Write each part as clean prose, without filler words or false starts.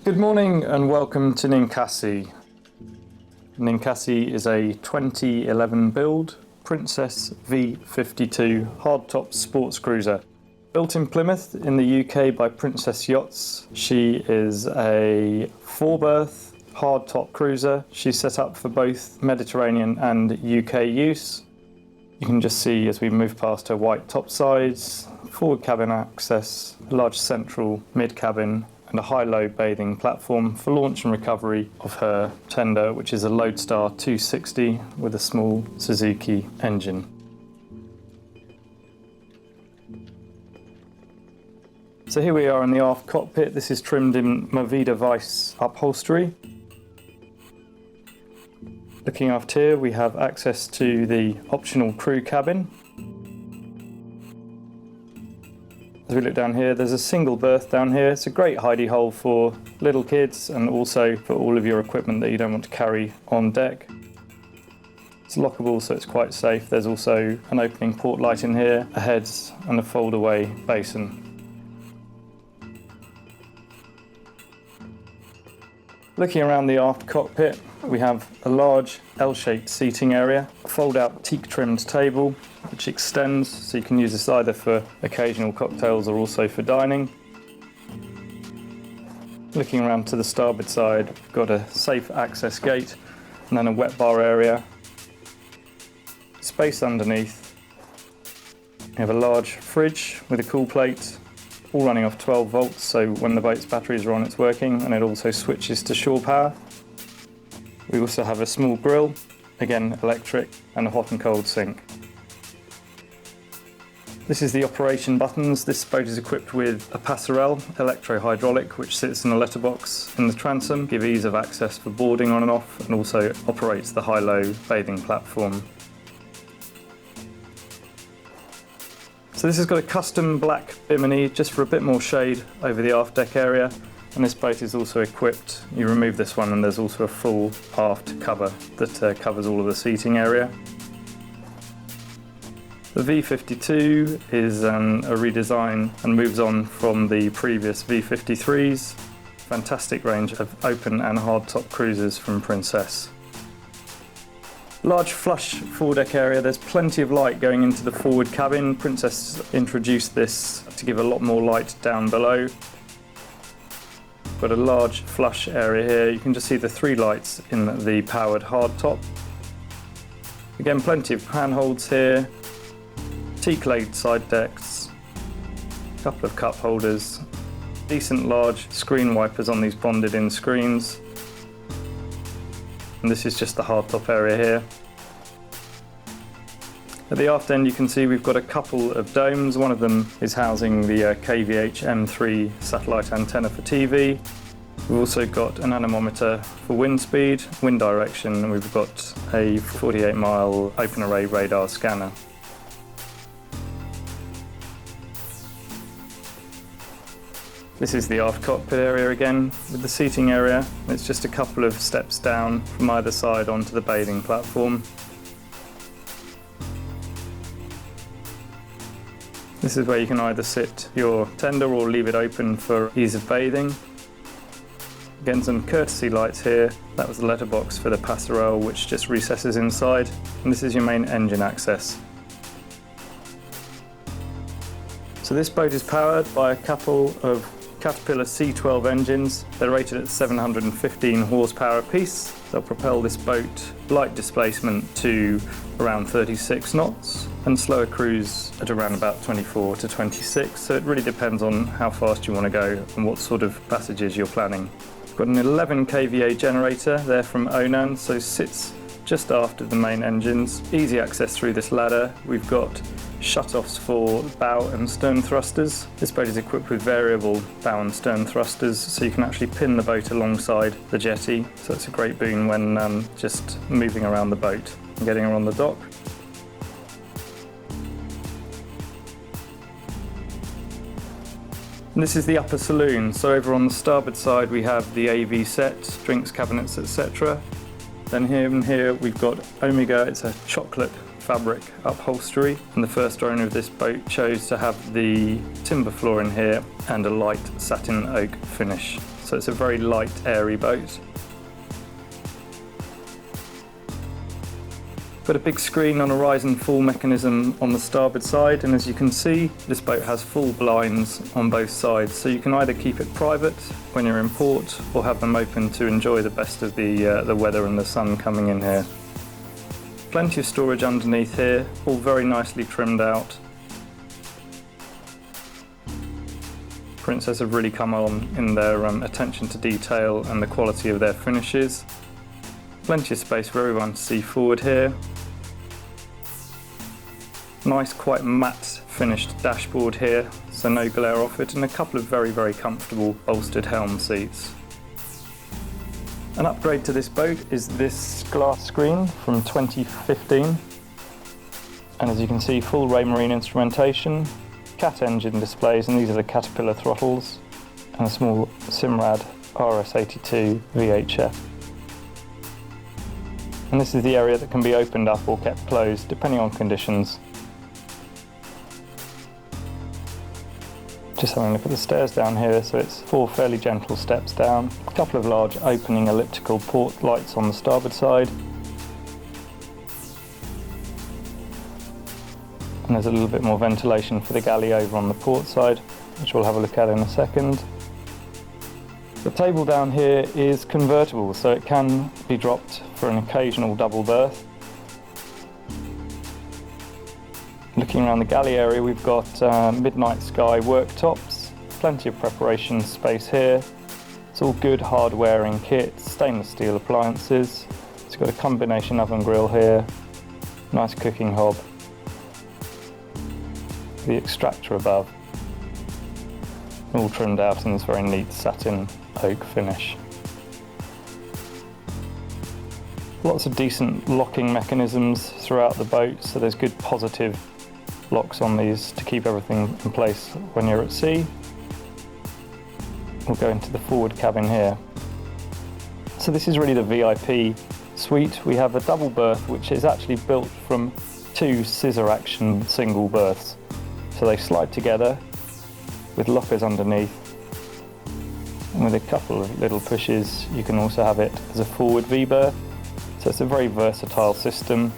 Good morning and welcome to NINKASI. NINKASI is a 2011 build Princess V52 hardtop sports cruiser. Built in Plymouth in the UK by Princess Yachts. She is a 4-berth hardtop cruiser. She's set up for both Mediterranean and UK use. You can just see as we move past her white top sides, forward cabin access, a large central mid-cabin and a high-low bathing platform for launch and recovery of her tender, which is a Lodestar 260 with a small Suzuki engine. So here we are in the aft cockpit. This is trimmed in Movida Vice upholstery. Looking aft here, we have access to the optional crew cabin. As we look down here, there's a single berth down here. It's a great hidey hole for little kids and also for all of your equipment that you don't want to carry on deck. It's lockable, so it's quite safe. There's also an opening port light in here, a heads and a fold-away basin. Looking around the aft cockpit, we have a large L-shaped seating area, a fold-out teak-trimmed table which extends, so you can use this either for occasional cocktails or also for dining. Looking around to the starboard side, we've got a safe access gate and then a wet bar area. Space underneath. We have a large fridge with a cool plate, all running off 12 volts, so when the boat's batteries are on it's working, and it also switches to shore power. We also have a small grill, again electric, and a hot and cold sink. This is the operation buttons. This boat is equipped with a passerelle, electro-hydraulic, which sits in a letterbox in the transom, give ease of access for boarding on and off, and also operates the high-low bathing platform. So this has got a custom black bimini just for a bit more shade over the aft deck area, and this boat is also equipped, you remove this one and there's also a full aft cover that covers all of the seating area. The V52 is a redesign and moves on from the previous V53s. Fantastic range of open and hardtop cruisers from Princess. Large flush foredeck area, there's plenty of light going into the forward cabin. Princess introduced this to give a lot more light down below. Got a large flush area here, you can just see the 3 lights in the powered hardtop. Again, plenty of handholds here, teak-laid side decks, a couple of cup holders, decent large screen wipers on these bonded in screens. And this is just the hardtop area here. At the aft end you can see we've got a couple of domes. One of them is housing the KVH M3 satellite antenna for TV. We've also got an anemometer for wind speed, wind direction, and we've got a 48-mile open array radar scanner. This is the aft cockpit area again, with the seating area. It's just a couple of steps down from either side onto the bathing platform. This is where you can either sit your tender or leave it open for ease of bathing. Again, some courtesy lights here. That was the letterbox for the passerelle, which just recesses inside. And this is your main engine access. So this boat is powered by a couple of Caterpillar C12 engines. They're rated at 715 horsepower apiece. They'll propel this boat light displacement to around 36 knots and slower cruise at around about 24 to 26. So it really depends on how fast you want to go and what sort of passages you're planning. We've got an 11 kVA generator there from Onan, so sits just after the main engines. Easy access through this ladder. We've got shutoffs for bow and stern thrusters. This boat is equipped with variable bow and stern thrusters, so you can actually pin the boat alongside the jetty. So it's a great boon when just moving around the boat and getting her on the dock. And this is the upper saloon. So over on the starboard side we have the AV set, drinks cabinets, etc. Then here we've got Omega. It's a chocolate fabric upholstery, and the first owner of this boat chose to have the timber floor in here and a light satin oak finish. so it's a very light, airy boat. Got a big screen on a rise and fall mechanism on the starboard side, and as you can see, this boat has full blinds on both sides, so you can either keep it private when you're in port or have them open to enjoy the best of the weather and the sun coming in here. Plenty of storage underneath here, all very nicely trimmed out. Princess have really come on in their attention to detail and the quality of their finishes. Plenty of space for everyone to see forward here. Nice, quite matte finished dashboard here, so no glare off it, and a couple of very, very comfortable bolstered helm seats. An upgrade to this boat is this glass screen from 2015, and as you can see, full Raymarine instrumentation, Cat engine displays, and these are the Caterpillar throttles, and a small Simrad RS82 VHF. And this is the area that can be opened up or kept closed depending on conditions. Just having a look at the stairs down here, so it's 4 fairly gentle steps down, a couple of large opening elliptical port lights on the starboard side, and there's a little bit more ventilation for the galley over on the port side, which we'll have a look at in a second. The table down here is convertible, so it can be dropped for an occasional double berth. Looking around the galley area, we've got midnight sky worktops, plenty of preparation space here. It's all good hard-wearing kit, stainless steel appliances. It's got a combination oven grill here, nice cooking hob, the extractor above, all trimmed out in this very neat satin oak finish. Lots of decent locking mechanisms throughout the boat, so there's good positive locks on these to keep everything in place when you're at sea. We'll go into the forward cabin here. So this is really the VIP suite. We have a double berth which is actually built from 2 scissor action single berths. So they slide together with lockers underneath, and with a couple of little pushes you can also have it as a forward V-berth. So it's a very versatile system.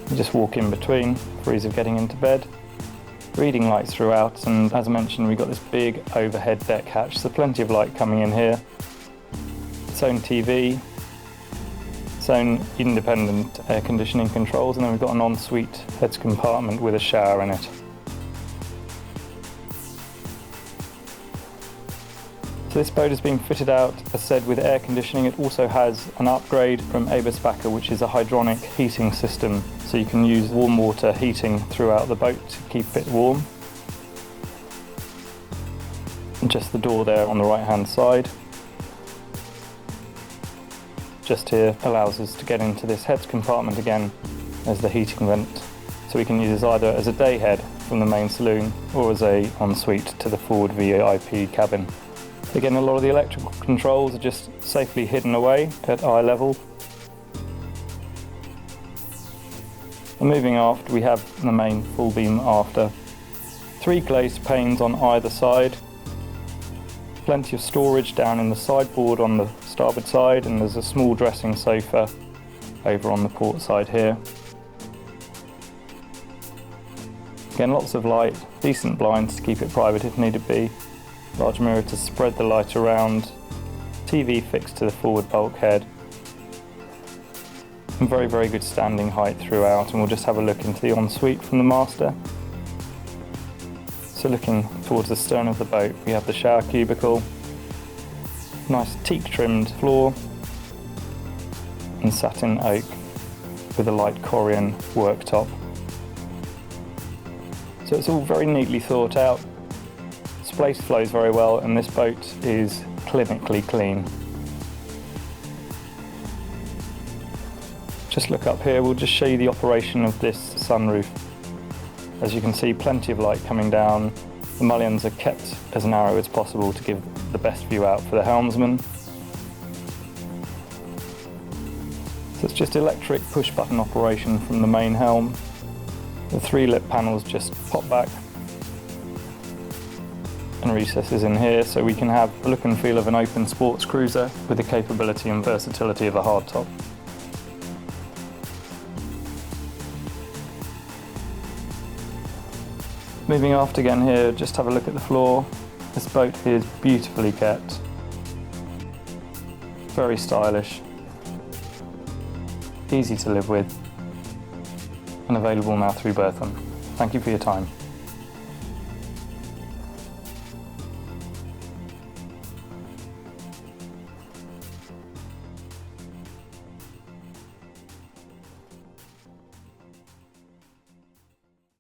You just walk in between for ease of getting into bed. Reading lights throughout, and as I mentioned, we've got this big overhead deck hatch, so plenty of light coming in here. Its own TV, its own independent air conditioning controls, and then we've got an ensuite heads compartment with a shower in it. So this boat has been fitted out, as said, with air conditioning. It also has an upgrade from Eberspacher, which is a hydronic heating system. So you can use warm water heating throughout the boat to keep it warm. And just the door there on the right hand side. Just here allows us to get into this heads compartment again as the heating vent. So we can use this either as a day head from the main saloon or as a ensuite to the forward VIP cabin. Again, a lot of the electrical controls are just safely hidden away at eye level. And moving aft, we have the main full beam after. 3 glazed panes on either side. Plenty of storage down in the sideboard on the starboard side, and there's a small dressing sofa over on the port side here. Again, lots of light, decent blinds to keep it private if needed be. Large mirror to spread the light around, TV fixed to the forward bulkhead, and very, very good standing height throughout. And we'll just have a look into the ensuite from the master. So looking towards the stern of the boat, we have the shower cubicle, nice teak trimmed floor, and satin oak with a light Corian worktop. So it's all very neatly thought out. Space flows very well, and this boat is clinically clean. Just look up here, we'll just show you the operation of this sunroof. As you can see, plenty of light coming down. The mullions are kept as narrow as possible to give the best view out for the helmsman. So it's just electric push button operation from the main helm. The 3 lip panels just pop back. and recesses in here, so we can have the look and feel of an open sports cruiser with the capability and versatility of a hardtop. Moving aft again here, just have a look at the floor. This boat is beautifully kept, very stylish, easy to live with, and available now through Berthon. Thank you for your time.